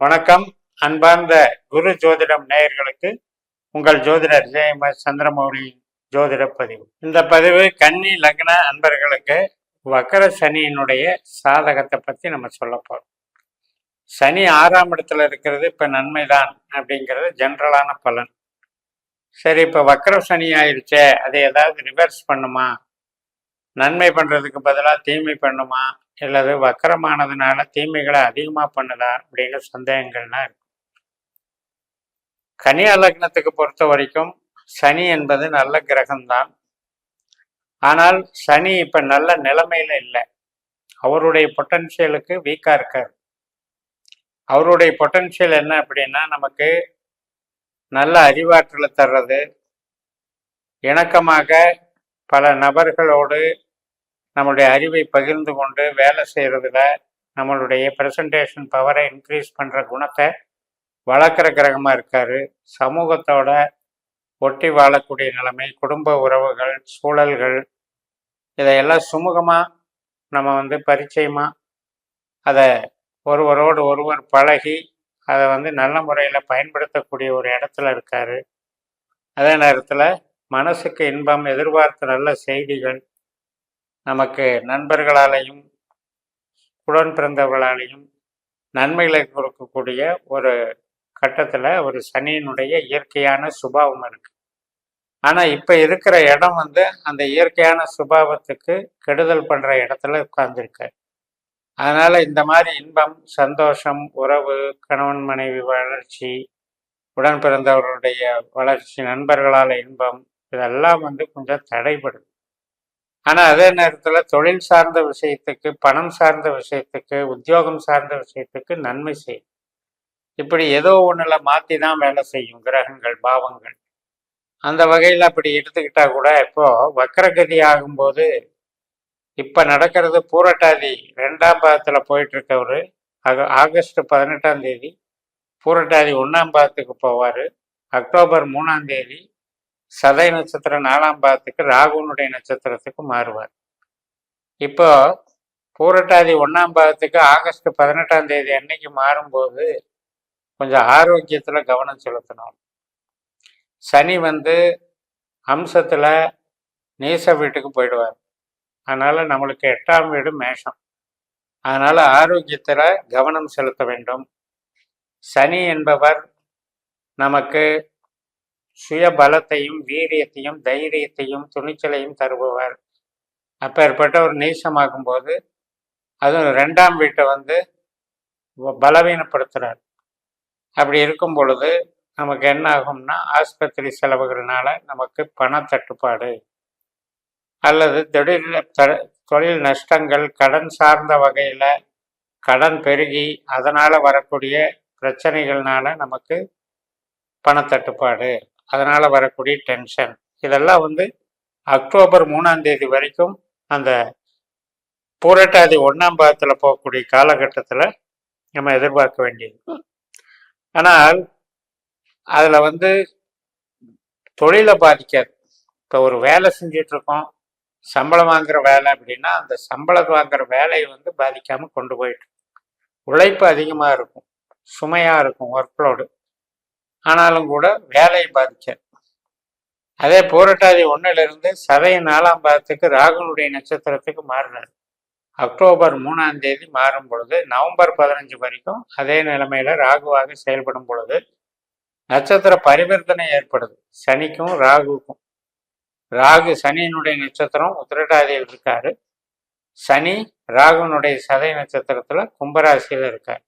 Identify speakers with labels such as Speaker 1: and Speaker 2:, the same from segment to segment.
Speaker 1: வணக்கம். அன்பார்ந்த குரு ஜோதிடம் நேயர்களுக்கு உங்கள் ஜோதிடர் ஜெயம சந்திரமௌலி ஜோதிட பதிவு. இந்த பதிவு கன்னி லக்ன அன்பர்களுக்கு வக்கர சனியினுடைய சாதகத்தை பற்றி நம்ம சொல்ல போறோம். சனி 6ஆம் இடத்துல இருக்கிறது இப்ப நன்மைதான் அப்படிங்கிறது ஜென்ரலான பலன். சரி, இப்ப வக்கர சனி ஆயிடுச்சே, அதை ஏதாவது ரிவர்ஸ் பண்ணுமா, நன்மை பண்றதுக்கு பதிலாக தீமை பண்ணுமா, அல்லது வக்கரமானதுனால தீமைகளை அதிகமா பண்ணுதா அப்படின்னு சந்தேகங்கள்லாம் இருக்கு. கன்னியா லக்னத்துக்கு பொறுத்த வரைக்கும் சனி என்பது நல்ல கிரகம்தான். ஆனால் சனி இப்ப நல்ல நிலைமையில இல்லை. அவருடைய பொட்டன்ஷியலுக்கு வீக்கா இருக்காரு. அவருடைய பொட்டன்ஷியல் என்ன அப்படின்னா, நமக்கு நல்ல அறிவாற்றலை தர்றது, இணக்கமாக பல நபர்களோடு நம்மளுடைய அறிவை பகிர்ந்து கொண்டு வேலை செய்கிறதுல நம்மளுடைய ப்ரெசன்டேஷன் பவரை இன்க்ரீஸ் பண்ணுற குணத்தை வளர்க்குற கிரகமாக இருக்கார். சமூகத்தோட ஒட்டி வாழக்கூடிய நிலைமை, குடும்ப உறவுகள், சூழல்கள், இதையெல்லாம் சுமூகமாக நம்ம பரிச்சயமாக அதை ஒருவரோடு ஒருவர் பழகி அதை நல்ல முறையில் பயன்படுத்தக்கூடிய ஒரு இடத்துல இருக்கார். அதே நேரத்தில் மனசுக்கு இன்பம், எதிர்பார்த்த நல்ல செய்திகள் நமக்கு நண்பர்களாலையும் உடன் பிறந்தவர்களாலையும் நன்மைகளை கொடுக்கக்கூடிய ஒரு கட்டத்தில் ஒரு சனியினுடைய இயற்கையான சுபாவம் இருக்கு. ஆனால் இப்போ இருக்கிற இடம் அந்த இயற்கையான சுபாவத்துக்கு கெடுதல் பண்ணுற இடத்துல உட்கார்ந்துருக்கு. அதனால் இந்த மாதிரி இன்பம், சந்தோஷம், உறவு, கணவன் மனைவி வளர்ச்சி, உடன் பிறந்தவர்களுடைய வளர்ச்சி, நண்பர்களால் இன்பம், இதெல்லாம் கொஞ்சம் தடைபடுது. ஆனால் அதே நேரத்தில் தொழில் சார்ந்த விஷயத்துக்கு, பணம் சார்ந்த விஷயத்துக்கு, உத்தியோகம் சார்ந்த விஷயத்துக்கு நன்மை செய்யும். இப்படி ஏதோ ஒன்றில் மாற்றி தான் வேலை செய்யும் கிரகங்கள், பாவங்கள். அந்த வகையில் அப்படி எடுத்துக்கிட்டா கூட இப்போ வக்கரகதி ஆகும்போது இப்போ நடக்கிறது பூரட்டாதி 2ஆம் பாதத்தில் போயிட்டு இருக்கவர் ஆகஸ்ட் 18ஆம் தேதி பூரட்டாதி 1ஆம் பாதத்துக்கு போவார். அக்டோபர் 3ஆம் தேதி சதய நட்சத்திரம் 4ஆம் பாதத்துக்கு ராகுனுடைய நட்சத்திரத்துக்கு மாறுவார். இப்போ பூரட்டாதி 1ஆம் பாதத்துக்கு ஆகஸ்ட் 18ஆம் தேதி அன்னைக்கு மாறும்போது கொஞ்சம் ஆரோக்கியத்துல கவனம் செலுத்தணும். சனி அம்சத்துல நீச வீட்டுக்கு போயிடுவார். அதனால நம்மளுக்கு 8ஆம் வீடு மேஷம். அதனால ஆரோக்கியத்துல கவனம் செலுத்த வேண்டும். சனி என்பவர் நமக்கு சுய பலத்தையும், வீரியத்தையும், தைரியத்தையும், துணிச்சலையும் தருபவர். அப்பேற்பட்ட ஒரு நீசமாகும் போது அதுவும் 2ஆம் வீட்டை பலவீனப்படுத்துறார். அப்படி இருக்கும் பொழுது நமக்கு என்ன ஆகும்னா, ஆஸ்பத்திரி செலவுகள்னால நமக்கு பண தட்டுப்பாடு அல்லது தொழில் நஷ்டங்கள், கடன் சார்ந்த வகையில் கடன் பெருகி அதனால் வரக்கூடிய பிரச்சனைகள்னால நமக்கு பணத்தட்டுப்பாடு, அதனால் வரக்கூடிய டென்ஷன், இதெல்லாம் அக்டோபர் 3ஆம் தேதி வரைக்கும் அந்த பூரட்டாதி 1ஆம் பாதத்தில் போகக்கூடிய காலகட்டத்தில் நம்ம எதிர்பார்க்க வேண்டியது. ஆனால் அதில் தொழிலை பாதிக்காது. இப்போ ஒரு வேலை செஞ்சிட்ருக்கோம், சம்பளம் வாங்குகிற வேலை அப்படின்னா அந்த சம்பளம் வாங்குகிற வேலையை பாதிக்காமல் கொண்டு போயிட்டு, உழைப்பு அதிகமாக இருக்கும், சுமையாக இருக்கும், ஒர்க்லோடு, ஆனாலும் கூட வேலையை பாதிக்காது. அதே பூரட்டாதி 1லிருந்து சதய 4ஆம் பாதத்துக்கு ராகுனுடைய நட்சத்திரத்துக்கு மாறினார். அக்டோபர் 3ஆம் தேதி மாறும் பொழுது நவம்பர் 15 வரைக்கும் அதே நிலைமையில ராகுவாக செயல்படும் பொழுது நட்சத்திர பரிவர்த்தனை ஏற்படுது சனிக்கும் ராகுக்கும். ராகு சனியினுடைய நட்சத்திரம் உத்திரட்டாதியில் இருக்காரு. சனி ராகுனுடைய சதய நட்சத்திரத்துல கும்பராசியில் இருக்கார்.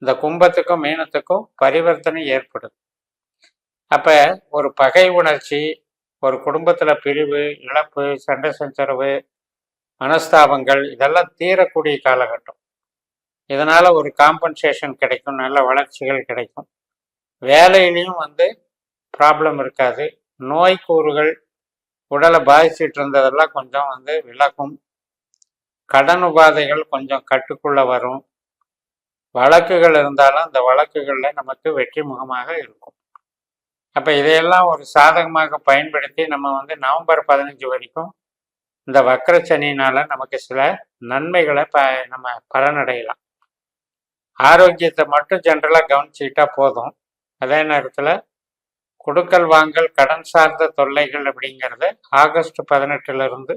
Speaker 1: இந்த கும்பத்துக்கும் மீனத்துக்கும் பரிவர்த்தனை ஏற்படுது. அப்ப ஒரு பகை உணர்ச்சி, ஒரு குடும்பத்துல பிரிவு, இழப்பு, சண்டை சச்சரவு, மனஸ்தாபங்கள், இதெல்லாம் தீரக்கூடிய காலகட்டம். இதனால ஒரு காம்பன்சேஷன் கிடைக்கும், நல்ல வளர்ச்சிகள் கிடைக்கும். வேலையிலையும் ப்ராப்ளம் இருக்காது. நோய் கூறுகள் உடலை பாதிச்சுட்டு இருந்ததெல்லாம் கொஞ்சம் விலகும். கடன் உபாதைகள் கொஞ்சம் கட்டுக்குள்ள வரும். வழக்குகள் இருந்தாலும் அந்த வழக்குகளில் நமக்கு வெற்றி முகமாக இருக்கும். அப்போ இதையெல்லாம் ஒரு சாதகமாக பயன்படுத்தி நம்ம நவம்பர் 15 வரைக்கும் இந்த வக்கர சனியினால நமக்கு சில நன்மைகளை நம்ம பலனடையலாம். ஆரோக்கியத்தை மட்டும் ஜென்ரலாக கவனிச்சுக்கிட்டா போதும். அதே நேரத்தில் கொடுக்கல் வாங்கல் கடன் சார்ந்த தொல்லைகள் அப்படிங்கிறது ஆகஸ்ட் 18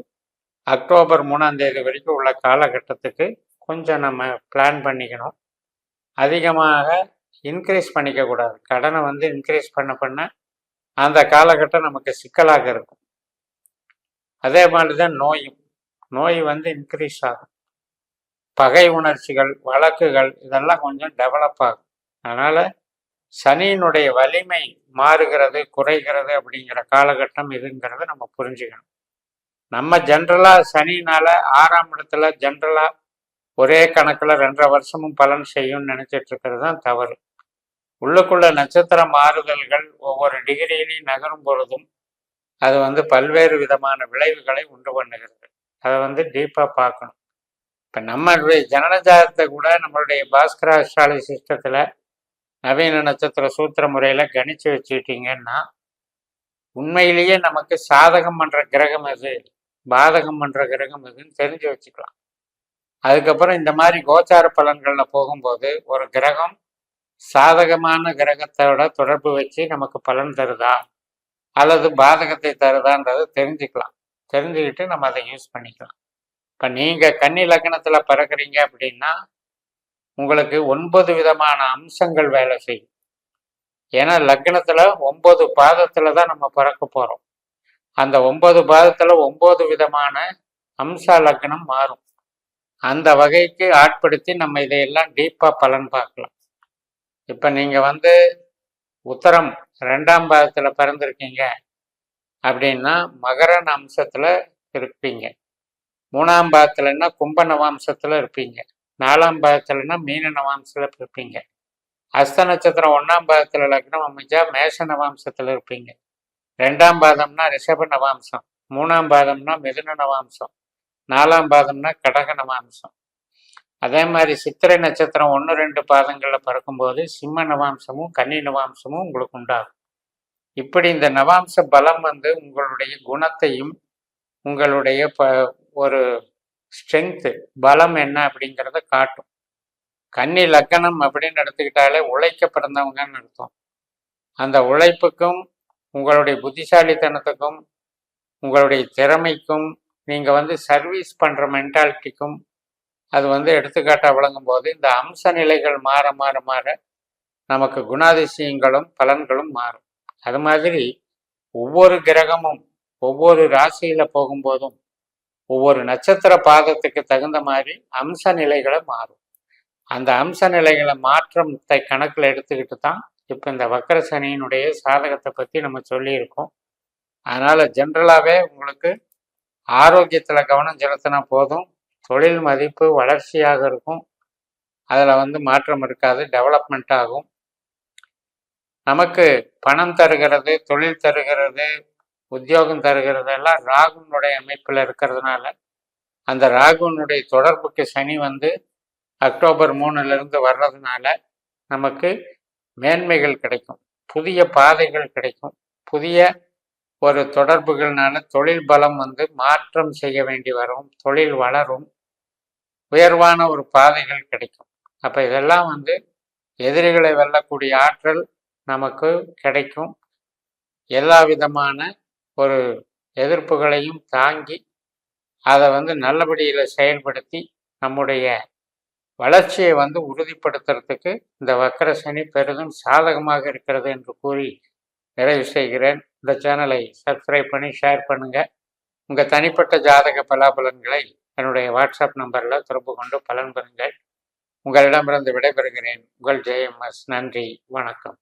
Speaker 1: அக்டோபர் 3 வரைக்கும் உள்ள காலகட்டத்துக்கு கொஞ்சம் நம்ம பிளான் பண்ணிக்கணும். அதிகமாக இன்க்ரீஸ் பண்ணிக்க கூடாது. கடனை வந்து இன்க்ரீஸ் பண்ண அந்த காலகட்டம் நமக்கு சிக்கலாக இருக்கும். அதே மாதிரி தான் நோய் வந்து இன்க்ரீஸ் ஆகும். பகை உணர்ச்சிகள், வழக்குகள் இதெல்லாம் கொஞ்சம் டெவலப் ஆகும். அதனால் சனியினுடைய வலிமை மாறுகிறது, குறைகிறது அப்படிங்கிற காலகட்டம் இதுங்கிறத நம்ம புரிஞ்சுக்கணும். நம்ம ஜென்ரலாக சனினால் 6ஆம் இடத்துல ஜென்ரலாக ஒரே கணக்கில் 2.5 வருஷமும் பலன் செய்யும்னு நினச்சிட்டு இருக்கிறது தான் தவறு. உள்ளுக்குள்ள நட்சத்திர மாறுதல்கள் ஒவ்வொரு டிகிரியிலையும் நகரும் பொழுதும் அது வந்து பல்வேறு விதமான விளைவுகளை உண்டு பண்ணுகிறது. அதை வந்து டீப்பாக பார்க்கணும். இப்போ நம்மளுடைய ஜனனஜாதத்தை கூட நம்மளுடைய பாஸ்கர அஸ்ட்ராலஜி சிஸ்டத்தில் நவீன நட்சத்திர சூத்திர முறையில் கணிச்சு வச்சுக்கிட்டீங்கன்னா உண்மையிலேயே நமக்கு சாதகம் பண்ணுற கிரகம் எது, பாதகம் பண்ணுற கிரகம் எதுன்னு தெரிஞ்சு வச்சுக்கலாம். அதுக்கப்புறம் இந்த மாதிரி கோச்சார பலன்களில் போகும்போது ஒரு கிரகம் சாதகமான கிரகத்தோட தொடர்பு வச்சு நமக்கு பலன் தருதா அல்லது பாதகத்தை தருதான்றதை தெரிஞ்சுக்கலாம். தெரிஞ்சுக்கிட்டு நம்ம அதை யூஸ் பண்ணிக்கலாம். இப்போ நீங்கள் கன்னி லக்னத்தில் பிறக்கிறீங்க அப்படின்னா உங்களுக்கு 9 விதமான அம்சங்கள் வேலை செய்யும். ஏன்னா லக்னத்தில் 9 பாதத்தில் தான் நம்ம பிறக்க போகிறோம். அந்த 9 பாதத்தில் 9 விதமான அம்ச லக்னம் மாறும். அந்த வகைக்கு ஆட்படுத்தி நம்ம இதையெல்லாம் டீப்பாக பலன் பார்க்கலாம். இப்போ நீங்கள் வந்து உத்தரம் 2ஆம் பாதத்தில் பிறந்திருக்கீங்க அப்படின்னா மகரன் அம்சத்தில் இருப்பீங்க. 3ஆம் பாதத்துலன்னா கும்ப நவாம்சத்தில் இருப்பீங்க. 4ஆம் பாதத்துலன்னா மீன நவாம்சத்தில் இருப்பீங்க. அஸ்த நட்சத்திரம் 1ஆம் பாதத்தில் லக்னம் அமைச்சா மேஷ நவாம்சத்தில் இருப்பீங்க. 2ஆம் பாதம்னா ரிஷப நவாம்சம், 3ஆம் பாதம்னா மிதுன நவாம்சம், 4ஆம் பாதம்னா கடக நவாம்சம். அதே மாதிரி சித்திரை நட்சத்திரம் 1-2 பாதங்களில் பிறக்கும்போது சிம்ம நவாம்சமும் கன்னி நவாம்சமும் உங்களுக்கு உண்டாகும். இப்படி இந்த நவாம்ச பலம் வந்து உங்களுடைய குணத்தையும் உங்களுடைய ஒரு ஸ்ட்ரென்த்து பலம் என்ன அப்படிங்கிறத காட்டும். கன்னி லக்கணம் அப்படின்னு எடுத்துக்கிட்டாலே உழைக்க பிறந்தவங்கன்னு அர்த்தம். அந்த உழைப்புக்கும் உங்களுடைய புத்திசாலித்தனத்துக்கும் உங்களுடைய திறமைக்கும் நீங்கள் வந்து சர்வீஸ் பண்ணுற மென்டாலிட்டிக்கும் அது வந்து எடுத்துக்காட்டாக விளங்கும் போது இந்த அம்ச நிலைகள் மாற மாற மாற நமக்கு குணாதிசயங்களும் பலன்களும் மாறும். அது மாதிரி ஒவ்வொரு கிரகமும் ஒவ்வொரு ராசியில் போகும்போதும் ஒவ்வொரு நட்சத்திர பாதத்துக்கு தகுந்த மாதிரி அம்ச நிலைகளை மாறும். அந்த அம்ச நிலைகளை மாற்றத்தை கணக்கில் எடுத்துக்கிட்டு தான் இப்போ இந்த வக்கர சனியினுடைய சாதகத்தை பற்றி நம்ம சொல்லியிருக்கோம். அதனால் ஜென்ரலாகவே உங்களுக்கு ஆரோக்கியத்தில் கவனம் செலுத்தினா போதும். தொழில் மதிப்பு வளர்ச்சியாக இருக்கும். அதில் வந்து மாற்றம் இருக்காது, டெவலப்மெண்ட் ஆகும். நமக்கு பணம் தருகிறது, தொழில் தருகிறது, உத்தியோகம் தருகிறது எல்லாம் ராகுனுடைய அமைப்பில் இருக்கிறதுனால அந்த ராகுனுடைய தொடர்புக்கு சனி வந்து அக்டோபர் 3 வர்றதுனால நமக்கு மேன்மைகள் கிடைக்கும், புதிய பாதைகள் கிடைக்கும், புதிய ஒரு தொடர்புகள்னால தொழில் பலம் வந்து மாற்றம் செய்ய வேண்டி வரும், தொழில் வளரும், உயர்வான ஒரு பாதைகள் கிடைக்கும். அப்போ இதெல்லாம் வந்து எதிரிகளை வெல்லக்கூடிய ஆற்றல் நமக்கு கிடைக்கும். எல்லா விதமான ஒரு எதிர்ப்புகளையும் தாங்கி அதை வந்து நல்லபடியில் செயல்படுத்தி நம்முடைய வளர்ச்சியை வந்து உறுதிப்படுத்துறதுக்கு இந்த வக்கர சனி பெரிதும் சாதகமாக இருக்கிறது என்று கூறி நிறைவு செய்கிறேன். இந்த சேனலை சப்ஸ்கிரைப் பண்ணி ஷேர் பண்ணுங்கள். உங்கள் தனிப்பட்ட ஜாதக பலாபலன்களை என்னுடைய வாட்ஸ்அப் நம்பரில் தொடர்பு கொண்டு பலன் பெறுங்கள். உங்களிடமிருந்து விடைபெறுகிறேன். உங்கள் JMS. நன்றி, வணக்கம்.